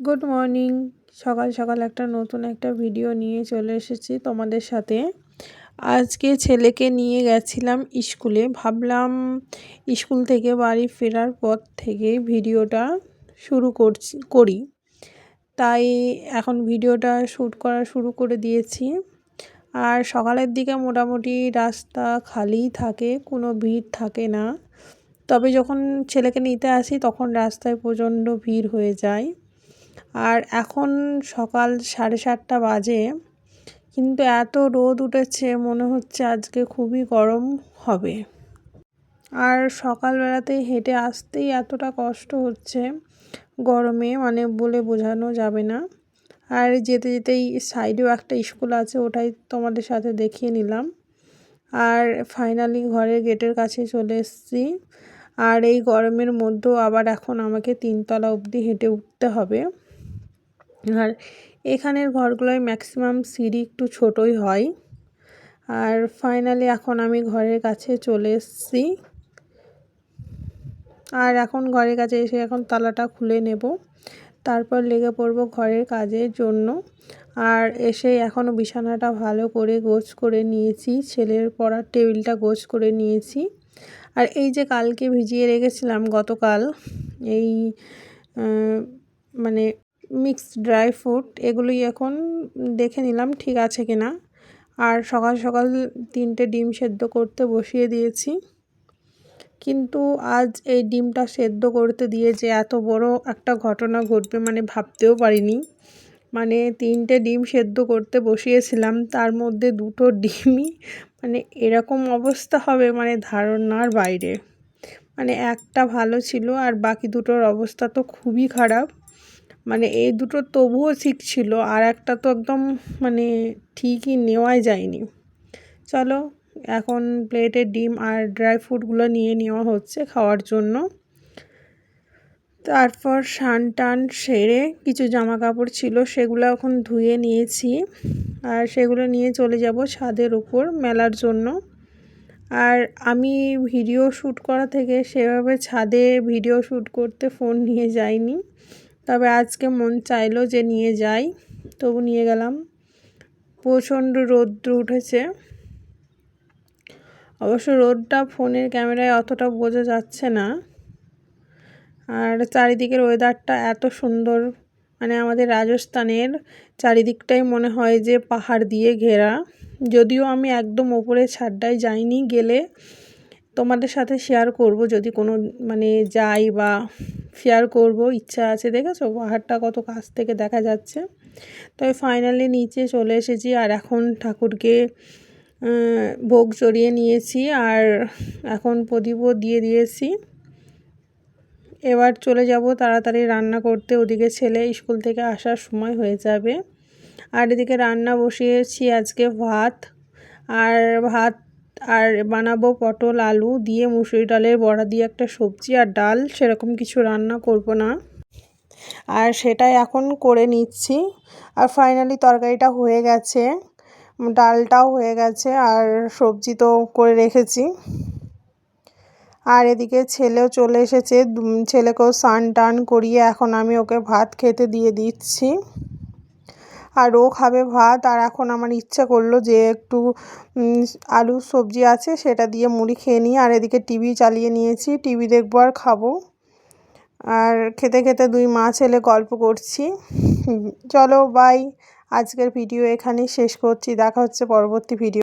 Good morning. সকাল সকাল নতুন একটা ভিডিও নিয়ে চলে এসেছি তোমাদের সাথে। আজকে ছেলেকে নিয়ে গেছিলাম স্কুলে। ভাবলাম স্কুল থেকে বাড়ি ফেরার পর থেকে ভিডিওটা করি। তাই এখন ভিডিওটা শ্যুট করা শুরু করে দিয়েছি। আর সকালের দিকে মোটামুটি রাস্তা খালিই থাকে, কোনো ভিড় থাকে না। তবে যখন ছেলেকে নিতে আসি তখন রাস্তায় প্রচণ্ড ভিড় হয়ে যায়। আর এখন সকাল 7:30 বাজে, কিন্তু এত রোদ উঠেছে মনে হচ্ছে আজকে খুবই গরম হবে। আর সকালবেলাতেই হেঁটে আসতেই এতটা কষ্ট হচ্ছে গরমে, বলে বোঝানো যাবে না। আর যেতে যেতেই সাইডেও একটা স্কুল আছে, ওটাই তোমাদের সাথে দেখিয়ে নিলাম। আর ফাইনালি ঘরের গেটের কাছে চলে এসেছি। আর এই গরমের মধ্যেও আবার এখন আমাকে 3 তলা অবধি হেঁটে উঠতে হবে। আর এখানের ঘরগুলোয় ম্যাক্সিমাম সিঁড়ি একটু ছোটই হয়। আর ফাইনালি এখন আমি ঘরের কাছে চলে এসেছি। আর এখন ঘরের কাছে এসে এখন তালাটা খুলে নেব, তারপর লেগে পড়ব ঘরের কাজের জন্য। আর এসে এখনও বিছানাটা ভালো করে গোছ করে নিয়েছি, ছেলের পড়ার টেবিলটা গোছ করে নিয়েছি। আর এই যে কালকে ভিজিয়ে রেখেছিলাম গতকাল, এই মিক্সড ড্রাই ফ্রুট, এগুলোই এখন দেখে নিলাম ঠিক আছে কিনা। আর সকাল সকাল 3টে ডিম সেদ্ধ করতে বসিয়ে দিয়েছি। কিন্তু আজ এই ডিমটা সেদ্ধ করতে দিয়ে যে এত বড় একটা ঘটনা ঘটবে ভাবতেও পারিনি। 3টে ডিম সেদ্ধ করতে বসিয়েছিলাম, তার মধ্যে 2টো ডিমই এরকম অবস্থা হবে ধারণার বাইরে। একটা ভালো ছিল আর বাকি 2টোর অবস্থা তো খুবই খারাপ। এই 2টো তবুও ঠিক ছিল, আর একটা তো একদম ঠিকই নেওয়াই যায়নি। চলো এখন প্লেটে ডিম আর ড্রাই ফ্রুটগুলো নিয়ে নেওয়া হচ্ছে খাওয়ার জন্য। তারপর স্নান টান সেরে কিছু জামা কাপড় ছিল সেগুলো এখন ধুয়ে নিয়েছি। আর সেগুলো নিয়ে চলে যাব ছাদের উপর মেলার জন্য। আর আমি ভিডিও শ্যুট করা থেকে সেভাবে ছাদে ভিডিও শ্যুট করতে ফোন নিয়ে যাইনি, তবে আজকে মন চাইলো যে নিয়ে যাই, তবু নিয়ে গেলাম। প্রচণ্ড রৌদ্র উঠেছে, অবশ্য রোদটা ফোনের ক্যামেরায় অতটা বোঝা যাচ্ছে না। আর চারিদিকের ওয়েদারটা এত সুন্দর, আমাদের রাজস্থানের চারিদিকটাই মনে হয় যে পাহাড় দিয়ে ঘেরা। যদিও আমি একদম ওপরের ছাদটায় যাইনি, গেলে তোমাদের সাথে শেয়ার করব যদি কোনো যাই বা শেয়ার করব, ইচ্ছা আছে। দেখেছো পাহাড়টা কত কাছ থেকে দেখা যাচ্ছে। তবে ফাইনালি নিচে চলে এসেছি। আর এখন ঠাকুরকে ভোগ চড়িয়ে নিয়েছি, আর এখন প্রদীপও দিয়ে দিয়েছি। এবার চলে যাব তাড়াতাড়ি রান্না করতে, ওদিকে ছেলে স্কুল থেকে আসার সময় হয়ে যাবে। আর এদিকে রান্না বসিয়েছি আজকে ভাত আর বানাবো পটল আলু দিয়ে মুসুরি ডালের বড়া দিয়ে একটা সবজি, আর ডাল, সেরকম কিছু রান্না করব না। আর সেটাই এখন করে নিচ্ছি। আর ফাইনালি তরকারিটা হয়ে গেছে, ডালটাও হয়ে গেছে, আর সবজি তো করে রেখেছি। আর এদিকে ছেলেও চলে এসেছে, ছেলেকেও স্নান টান করিয়ে এখন আমি ওকে ভাত খেতে দিয়ে দিচ্ছি। আর ও খাবে ভাত। আর এখন আমার ইচ্ছা করলো যে একটু আলু সবজি আছে সেটা দিয়ে মুড়ি খেয়ে নিই। আর এদিকে টিভি চালিয়ে নিয়েছি, টিভি দেখবো আর খাবো। আর খেতে খেতে 2 মা ছেলে গল্প করছি। চলো বাই, আজকের ভিডিও এখানেই শেষ করছি, দেখা হচ্ছে পরবর্তী ভিডিও।